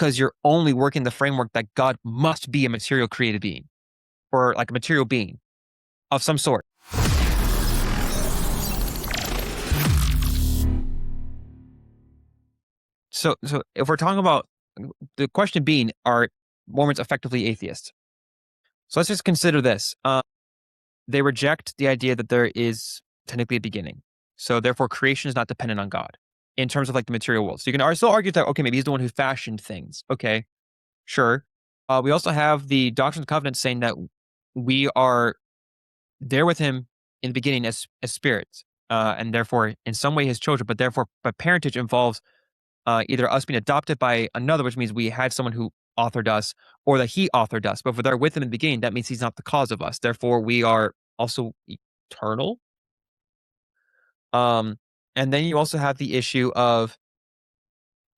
because you're only working the framework that God must be a material created being, or like a material being of some sort. So if we're talking about the question being, are Mormons effectively atheists? So let's just consider this. They reject the idea that there is technically a beginning. So therefore, creation is not dependent on God in terms of like the material world. So you can still argue that, okay, maybe he's the one who fashioned things. Okay, sure. We also have the Doctrine and Covenants saying that we are there with him in the beginning as spirits, and therefore in some way his children, but parentage involves either us being adopted by another, which means we had someone who authored us, or that he authored us. But if we're there with him in the beginning, that means he's not the cause of us. Therefore, we are also eternal. And then you also have the issue of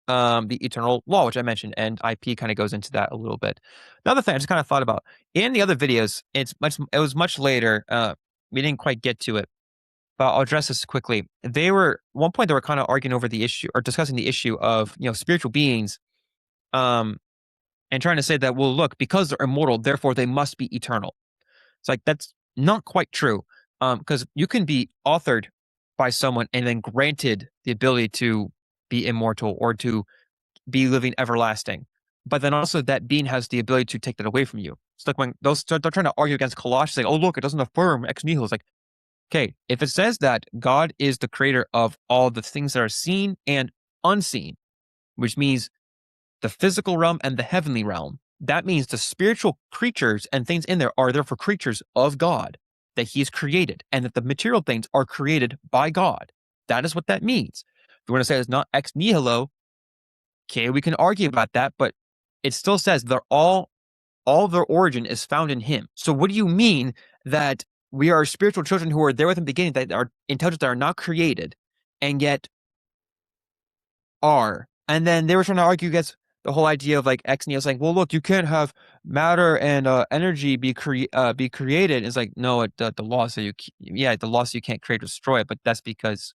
the eternal law, which I mentioned, and IP kind of goes into that a little bit. Another thing I just kind of thought about in the other videos, it was much later. We didn't quite get to it, but I'll address this quickly. One point they were kind of arguing over the issue or discussing the issue of spiritual beings, and trying to say that, well, look, because they're immortal, therefore they must be eternal. It's like that's not quite true, because you can be authored by someone and then granted the ability to be immortal or to be living everlasting. But then also that being has the ability to take that away from you. It's like when they're trying to argue against Colossians, saying, oh, look, it doesn't affirm ex nihilo. It's like, okay, if it says that God is the creator of all the things that are seen and unseen, which means the physical realm and the heavenly realm, that means the spiritual creatures and things in there are therefore creatures of God that he has created, and that the material things are created by God. That is what that means. If you want to say it's not ex nihilo, okay, we can argue about that, but it still says they're all their origin is found in him. So what do you mean that we are spiritual children who are there with him beginning, that are intelligent, that are not created, and yet are? And then they were trying to argue against the whole idea of like ex nihilo, saying, well, look, you can't have matter and energy be created. It's like, no, the law says the law says you can't create or destroy it, but that's because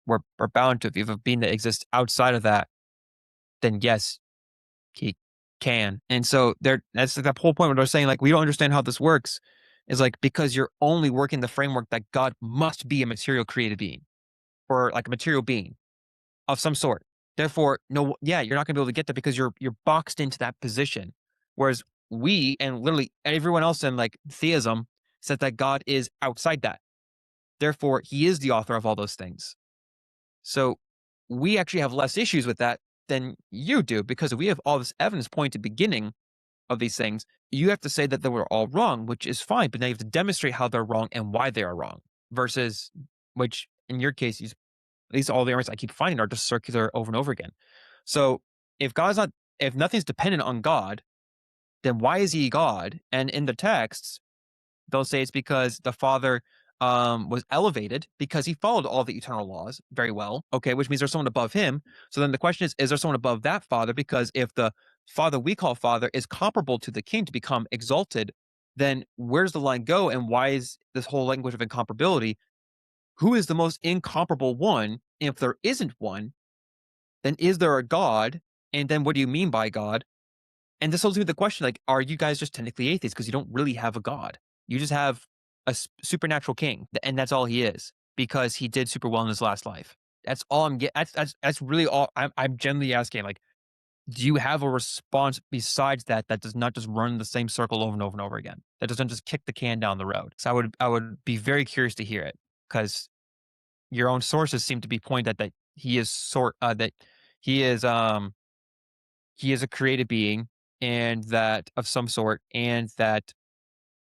we're bound to. If you have a being that exists outside of that, then yes, he can. And so that's like that whole point where they're saying like, we don't understand how this works, is like, because you're only working the framework that God must be a material created being, or like a material being of some sort. Therefore, no, yeah, you're not going to be able to get that because you're boxed into that position. Whereas we and literally everyone else in like theism said that God is outside that. Therefore, he is the author of all those things. So we actually have less issues with that than you do, because we have all this evidence pointing to the beginning of these things. You have to say that they were all wrong, which is fine, but now you have to demonstrate how they're wrong and why they are wrong, versus, which in your case, at least all the arguments I keep finding are just circular over and over again. So if nothing's dependent on God, then why is he God? And in the texts, they'll say it's because the Father was elevated because he followed all the eternal laws very well. Okay, which means there's someone above him. So then the question is there someone above that Father? Because if the Father we call Father is comparable to the King to become exalted, then where's the line go? And why is this whole language of incomparability? Who is the most incomparable one? If there isn't one, then is there a God? And then what do you mean by God? And this holds me to the question, like, are you guys just technically atheists because you don't really have a God? You just have a supernatural king, and that's all he is, because he did super well in his last life. That's all I'm getting. That's really all I'm generally asking. Like, do you have a response besides that does not just run the same circle over and over and over again? That doesn't just kick the can down the road? So I would be very curious to hear it, because your own sources seem to be pointing that he is that he is a created being, and that of some sort, and that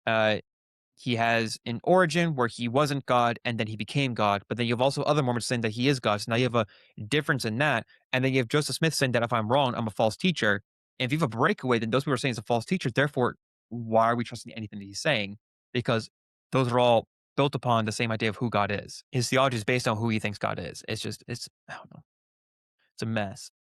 uh he has an origin where he wasn't God and then he became God. But then you have also other Mormons saying that he is God. So now you have a difference in that. And then you have Joseph Smith saying that if I'm wrong, I'm a false teacher. And if you have a breakaway, then those people are saying he's a false teacher. Therefore, why are we trusting anything that he's saying? Because those are all built upon the same idea of who God is. His theology is based on who he thinks God is. I don't know. It's a mess.